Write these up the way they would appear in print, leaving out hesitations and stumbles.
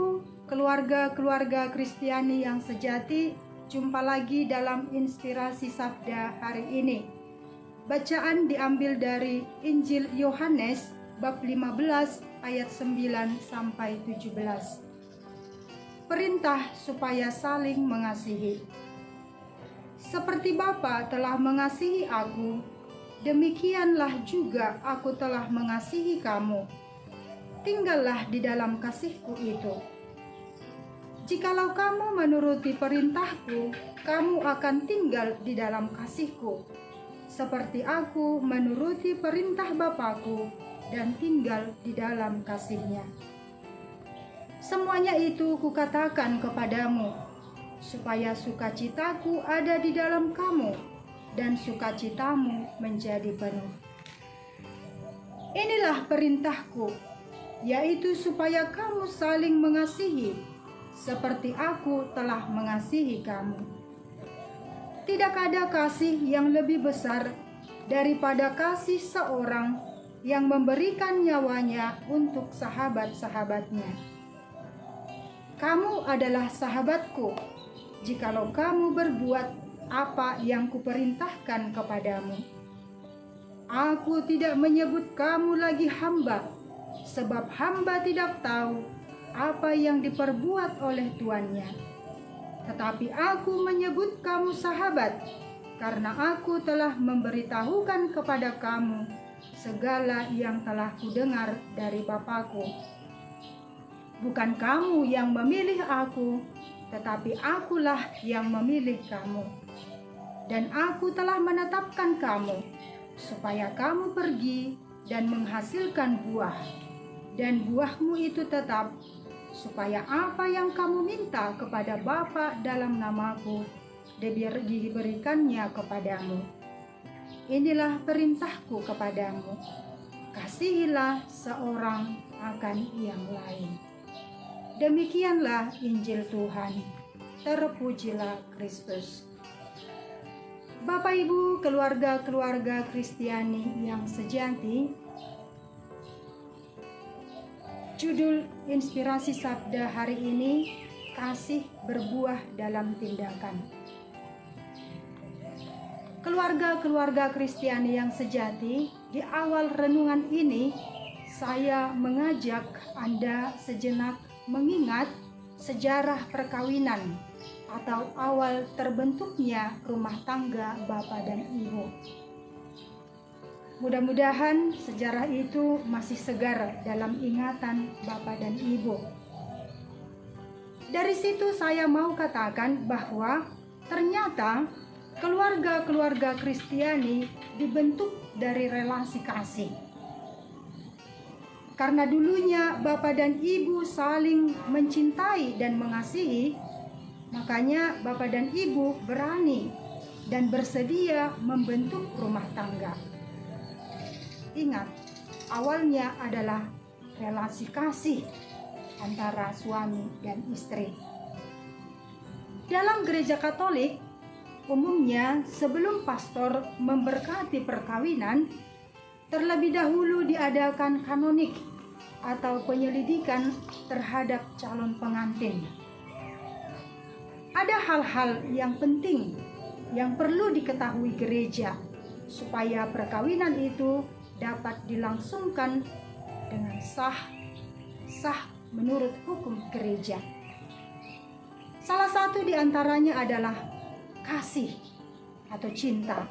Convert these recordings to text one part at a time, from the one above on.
Ibu, keluarga-keluarga Kristiani yang sejati, jumpa lagi dalam Inspirasi Sabda hari ini. Bacaan diambil dari Injil Yohanes bab 15 ayat 9 sampai 17. Perintah supaya saling mengasihi. Seperti Bapa telah mengasihi aku, demikianlah juga aku telah mengasihi kamu. Tinggallah di dalam kasihku itu. Jikalau kamu menuruti perintahku, kamu akan tinggal di dalam kasihku, seperti aku menuruti perintah Bapakku dan tinggal di dalam kasihnya. Semuanya itu kukatakan kepadamu, supaya sukacitaku ada di dalam kamu, dan sukacitamu menjadi penuh. Inilah perintahku, yaitu supaya kamu saling mengasihi, seperti aku telah mengasihi kamu. Tidak ada kasih yang lebih besar daripada kasih seorang yang memberikan nyawanya untuk sahabat-sahabatnya. Kamu adalah sahabatku, jikalau kamu berbuat apa yang kuperintahkan kepadamu. Aku tidak menyebut kamu lagi hamba, sebab hamba tidak tahu apa yang diperbuat oleh tuannya. Tetapi aku menyebut kamu sahabat, karena aku telah memberitahukan kepada kamu segala yang telah kudengar dari Bapakku. Bukan kamu yang memilih aku, tetapi akulah yang memilih kamu. Dan aku telah menetapkan kamu, supaya kamu pergi dan menghasilkan buah, dan buahmu itu tetap, supaya apa yang kamu minta kepada Bapa dalam namaku diberikannya kepadamu. Inilah perintahku kepadamu, kasihilah seorang akan yang lain. Demikianlah Injil Tuhan. Terpujilah Kristus. Bapak Ibu, keluarga-keluarga Kristiani yang sejati, judul Inspirasi Sabda hari ini, kasih berbuah dalam tindakan. Keluarga-keluarga Kristiani yang sejati, di awal renungan ini saya mengajak Anda sejenak mengingat sejarah perkawinan atau awal terbentuknya rumah tangga Bapak dan Ibu. Mudah-mudahan sejarah itu masih segar dalam ingatan Bapak dan Ibu. Dari situ saya mau katakan bahwa ternyata keluarga-keluarga Kristiani dibentuk dari relasi kasih. Karena dulunya Bapak dan Ibu saling mencintai dan mengasihi, makanya Bapak dan Ibu berani dan bersedia membentuk rumah tangga. Ingat, awalnya adalah relasi kasih antara suami dan istri. Dalam gereja Katolik, umumnya sebelum pastor memberkati perkawinan, terlebih dahulu diadakan kanonik atau penyelidikan terhadap calon pengantin. Ada hal-hal yang penting yang perlu diketahui gereja supaya perkawinan itu dapat dilangsungkan dengan sah menurut hukum gereja. Salah satu di antaranya adalah kasih atau cinta.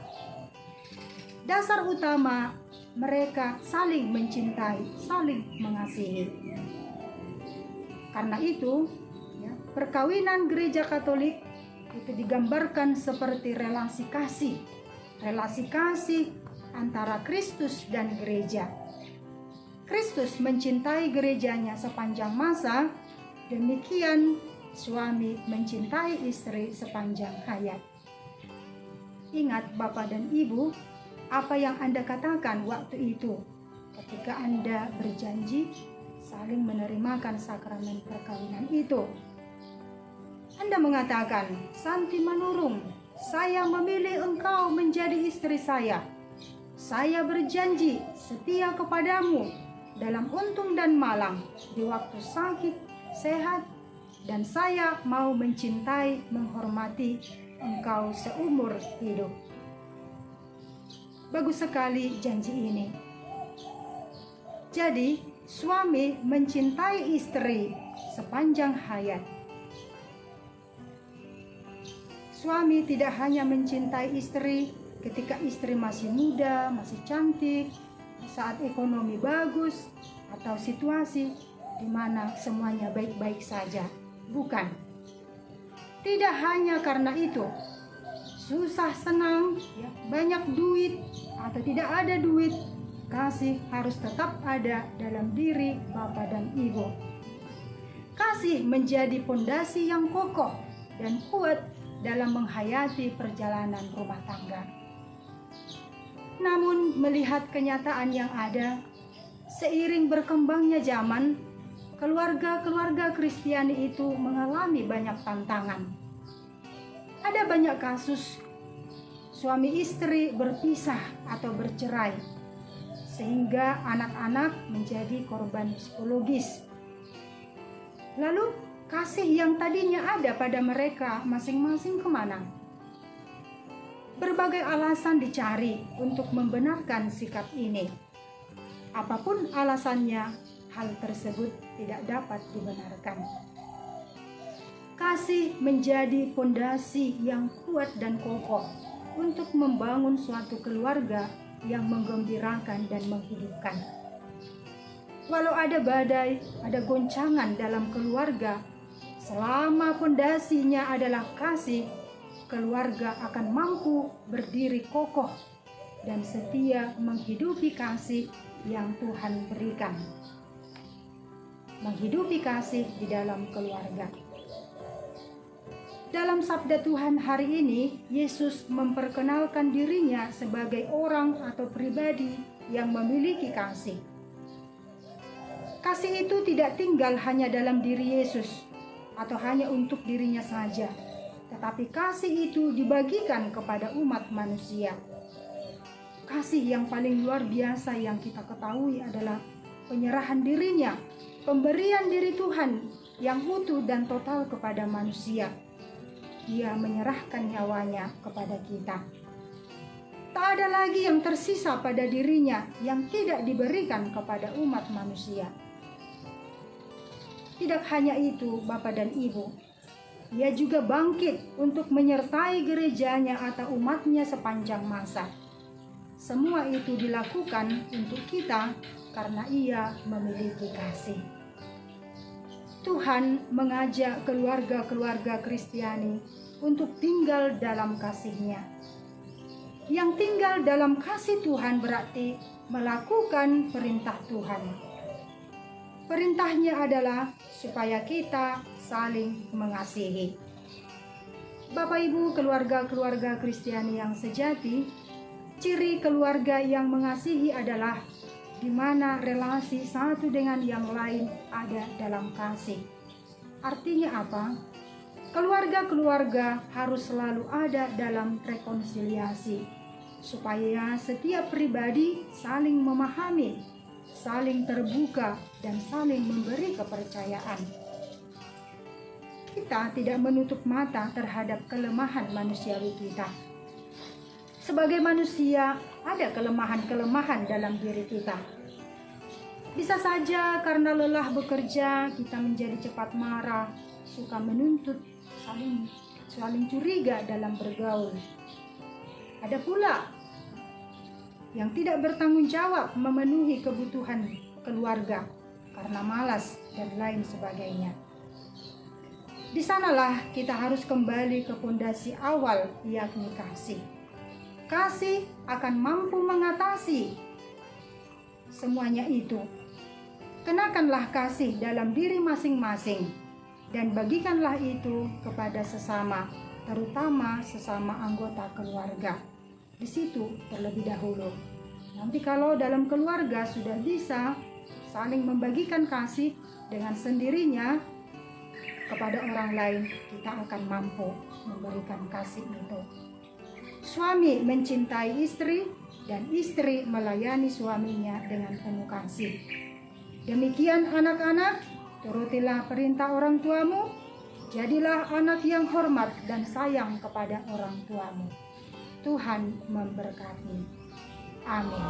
Dasar utama mereka saling mencintai, saling mengasihi. Karena itu, perkawinan gereja Katolik itu digambarkan seperti relasi kasih antara Kristus dan gereja. Kristus mencintai gerejanya sepanjang masa, demikian suami mencintai istri sepanjang hayat. Ingat Bapak dan Ibu, apa yang Anda katakan waktu itu ketika Anda berjanji saling menerimakan sakramen perkawinan itu. Anda mengatakan, "Santi manurung, saya memilih engkau menjadi istri saya. Saya berjanji setia kepadamu dalam untung dan malang, di waktu sakit sehat, dan saya mau mencintai, menghormati engkau seumur hidup. Bagus sekali janji ini. Jadi, suami mencintai istri sepanjang hayat. Suami tidak hanya mencintai istri ketika istri masih muda, masih cantik, saat ekonomi bagus, atau situasi di mana semuanya baik-baik saja. Bukan. Tidak hanya karena itu. Susah senang, ya, banyak duit, atau tidak ada duit, kasih harus tetap ada dalam diri Bapak dan Ibu. Kasih menjadi pondasi yang kokoh dan kuat dalam menghayati perjalanan rumah tangga. Namun melihat kenyataan yang ada, seiring berkembangnya zaman, keluarga-keluarga Kristiani itu mengalami banyak tantangan. Ada banyak kasus suami istri berpisah atau bercerai, sehingga anak-anak menjadi korban psikologis. Lalu kasih yang tadinya ada pada mereka masing-masing kemana? Berbagai alasan dicari untuk membenarkan sikap ini. Apapun alasannya, hal tersebut tidak dapat dibenarkan. Kasih menjadi pondasi yang kuat dan kokoh untuk membangun suatu keluarga yang menggembirakan dan menghidupkan. Walau ada badai, ada goncangan dalam keluarga, selama pondasinya adalah kasih, keluarga akan mampu berdiri kokoh dan setia menghidupi kasih yang Tuhan berikan. Menghidupi kasih di dalam keluarga. Dalam sabda Tuhan hari ini, Yesus memperkenalkan dirinya sebagai orang atau pribadi yang memiliki kasih. Kasih itu tidak tinggal hanya dalam diri Yesus atau hanya untuk dirinya saja, tetapi kasih itu dibagikan kepada umat manusia. Kasih yang paling luar biasa yang kita ketahui adalah penyerahan dirinya, pemberian diri Tuhan yang utuh dan total kepada manusia. Dia menyerahkan nyawanya kepada kita. Tak ada lagi yang tersisa pada dirinya yang tidak diberikan kepada umat manusia. Tidak hanya itu, Bapak dan Ibu, Ia juga bangkit untuk menyertai gerejanya atau umatnya sepanjang masa. Semua itu dilakukan untuk kita karena Ia memiliki kasih. Tuhan mengajak keluarga-keluarga Kristiani untuk tinggal dalam kasih-Nya. Yang tinggal dalam kasih Tuhan berarti melakukan perintah Tuhan. Perintahnya adalah supaya kita saling mengasihi. Bapak Ibu, keluarga-keluarga Kristiani yang sejati, ciri keluarga yang mengasihi adalah di mana relasi satu dengan yang lain ada dalam kasih. Artinya apa? Keluarga-keluarga harus selalu ada dalam rekonsiliasi, supaya setiap pribadi saling memahami, saling terbuka, dan saling memberi kepercayaan. Kita tidak menutup mata terhadap kelemahan manusiawi kita. Sebagai manusia, ada kelemahan-kelemahan dalam diri kita. Bisa saja karena lelah bekerja, kita menjadi cepat marah, suka menuntut, saling curiga dalam bergaul. Ada pula yang tidak bertanggung jawab memenuhi kebutuhan keluarga karena malas dan lain sebagainya. Di sanalah kita harus kembali ke pondasi awal, yakni kasih. Kasih akan mampu mengatasi semuanya itu. Kenakanlah kasih dalam diri masing-masing dan bagikanlah itu kepada sesama, terutama sesama anggota keluarga. Di situ terlebih dahulu. Nanti kalau dalam keluarga sudah bisa saling membagikan kasih dengan sendirinya kepada orang lain, kita akan mampu memberikan kasih itu. Suami mencintai istri dan istri melayani suaminya dengan penuh kasih. Demikian anak-anak, Turutilah perintah orang tuamu, jadilah anak yang hormat dan sayang kepada orang tuamu. Tuhan memberkati. Amin.